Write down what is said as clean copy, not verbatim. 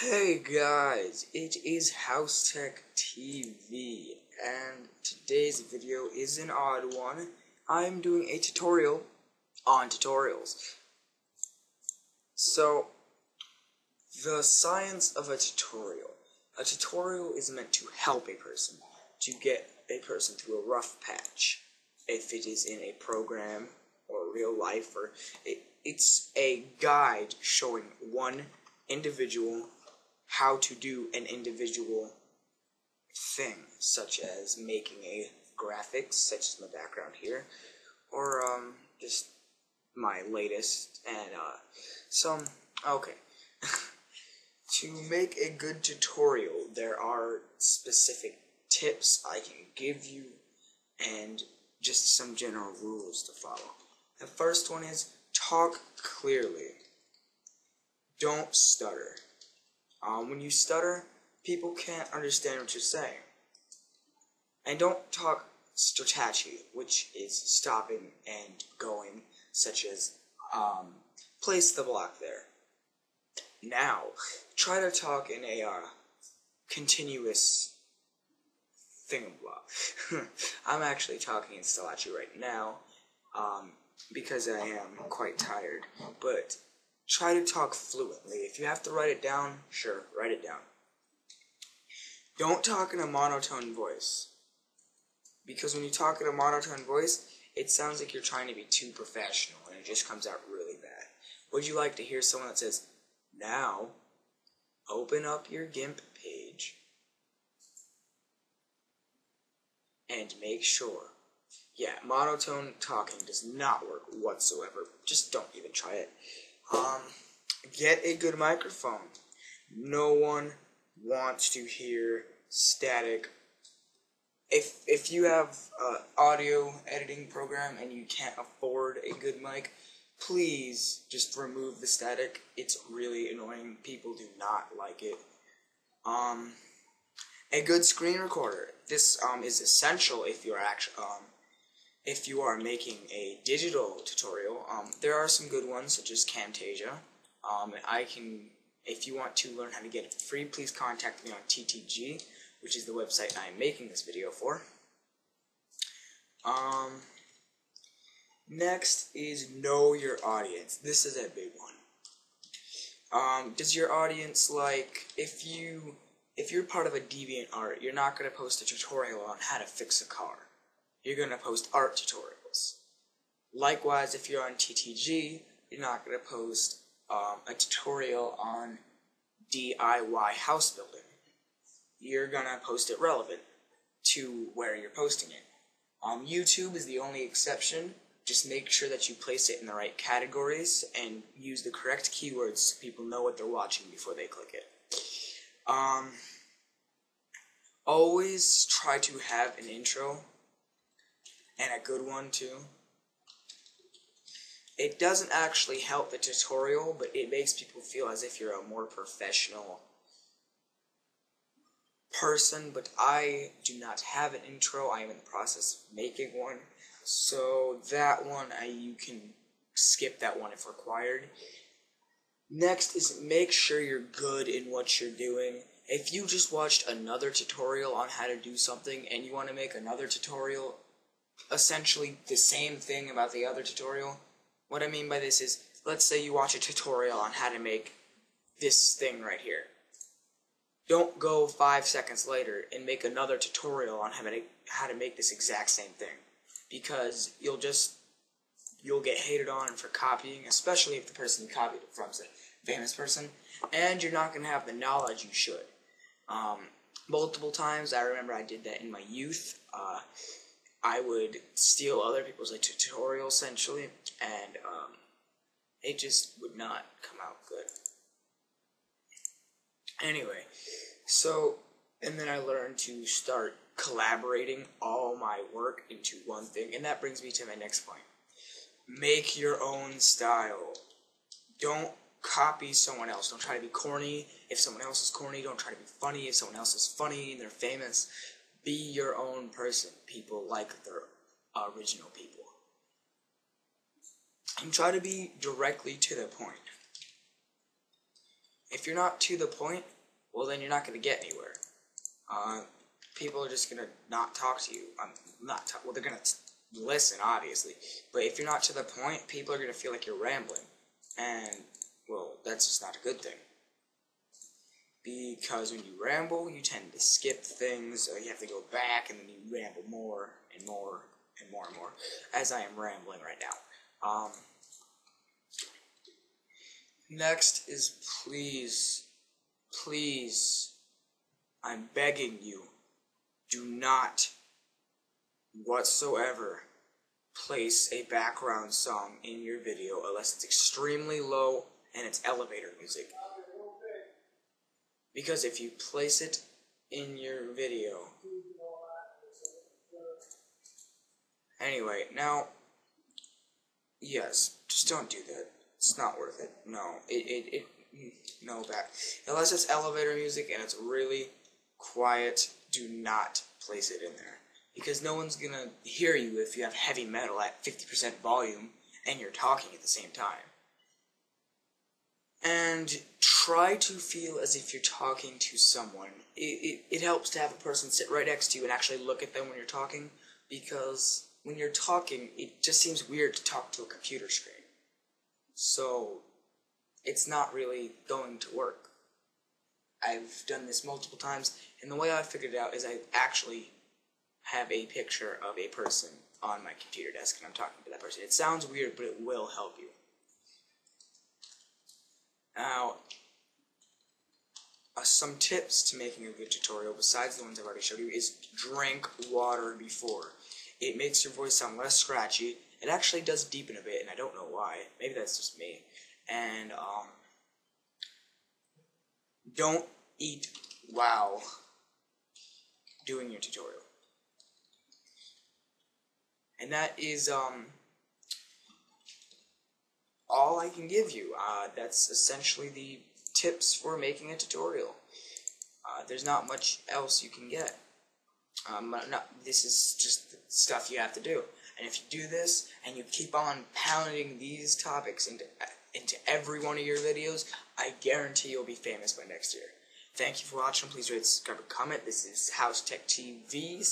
Hey guys, it is House Tech TV, and today's video is an odd one. I'm doing a tutorial on tutorials. So, the science of a tutorial. A tutorial is meant to help a person, to get a person through a rough patch. If it is in a program or real life, or it's a guide showing one individual how to do an individual thing, such as making a graphics, such as my background here, or just my latest, and okay. To make a good tutorial, there are specific tips I can give you, and just some general rules to follow. The first one is talk clearly. Don't stutter. When you stutter, people can't understand what you're saying. And don't talk staccato, which is stopping and going, such as, place the block there. Now, try to talk in a, continuous thingamablock. I'm actually talking in staccato right now, because I am quite tired, but try to talk fluently. If you have to write it down, sure, write it down. Don't talk in a monotone voice, because when you talk in a monotone voice, it sounds like you're trying to be too professional, and it just comes out really bad. Would you like to hear someone that says, "Now, open up your GIMP page, and make sure"? Yeah, monotone talking does not work whatsoever. Just don't even try it. Get a good microphone. No one wants to hear static. If you have an audio editing program and you can't afford a good mic, please just remove the static. It's really annoying. People do not like it. A good screen recorder. This is essential if you're if you are making a digital tutorial. There are some good ones such as Camtasia. If you want to learn how to get it free, please contact me on TTG, which is the website I am making this video for. Next is know your audience. This is a big one. Does your audience if you're part of a DeviantArt, you're not going to post a tutorial on how to fix a car. You're going to post art tutorials. Likewise, if you're on TTG, you're not going to post a tutorial on DIY house building. You're going to post it relevant to where you're posting it. YouTube is the only exception. Just make sure that you place it in the right categories and use the correct keywords so people know what they're watching before they click it. Always try to have an intro, and a good one too. It doesn't actually help the tutorial, but it makes people feel as if you're a more professional person, but I do not have an intro. I am in the process of making one, so that one, you can skip that one if required. Next is make sure you're good in what you're doing. If you just watched another tutorial on how to do something and you want to make another tutorial essentially the same thing about the other tutorial, what I mean by this is, let's say you watch a tutorial on how to make this thing right here. Don't go 5 seconds later and make another tutorial on how to make this exact same thing, because you'll get hated on for copying, especially if the person you copied it from is a famous person, and you're not going to have the knowledge you should. Multiple times, I remember I did that in my youth. I would steal other people's tutorials essentially, and it just would not come out good. Anyway, and then I learned to start collaborating all my work into one thing, and that brings me to my next point. Make your own style. Don't copy someone else. Don't try to be corny. If someone else is corny, don't try to be funny. If someone else is funny and they're famous, be your own person. People like their original people. And try to be directly to the point. If you're not to the point, well, then you're not going to get anywhere. People are just going to not talk to you. Well, they're going to listen, obviously. But if you're not to the point, people are going to feel like you're rambling. And, well, that's just not a good thing. Because when you ramble, you tend to skip things, or you have to go back, and then you ramble more and more and more and more, as I am rambling right now. Next is please, I'm begging you, do not whatsoever place a background song in your video unless it's extremely low and it's elevator music. Because if you place it in your video... Anyway, now, yes, just don't do that. It's not worth it. No, no, that. Unless it's elevator music and it's really quiet, do not place it in there. Because no one's gonna hear you if you have heavy metal at 50% volume and you're talking at the same time. And try to feel as if you're talking to someone. It helps to have a person sit right next to you and actually look at them when you're talking, because when you're talking, it just seems weird to talk to a computer screen. So, it's not really going to work. I've done this multiple times, and the way I figured it out is I actually have a picture of a person on my computer desk, and I'm talking to that person. It sounds weird, but it will help you. Now, some tips to making a good tutorial, besides the ones I've already showed you, is drink water before. It makes your voice sound less scratchy. It actually does deepen a bit, and I don't know why. Maybe that's just me. And, don't eat while doing your tutorial. And that is, all I can give you. That's essentially the tips for making a tutorial. There's not much else you can get. This is just the stuff you have to do. And if you do this, and you keep on pounding these topics into every one of your videos, I guarantee you'll be famous by next year. Thank you for watching. Please rate, subscribe, and comment. This is House Tech TV.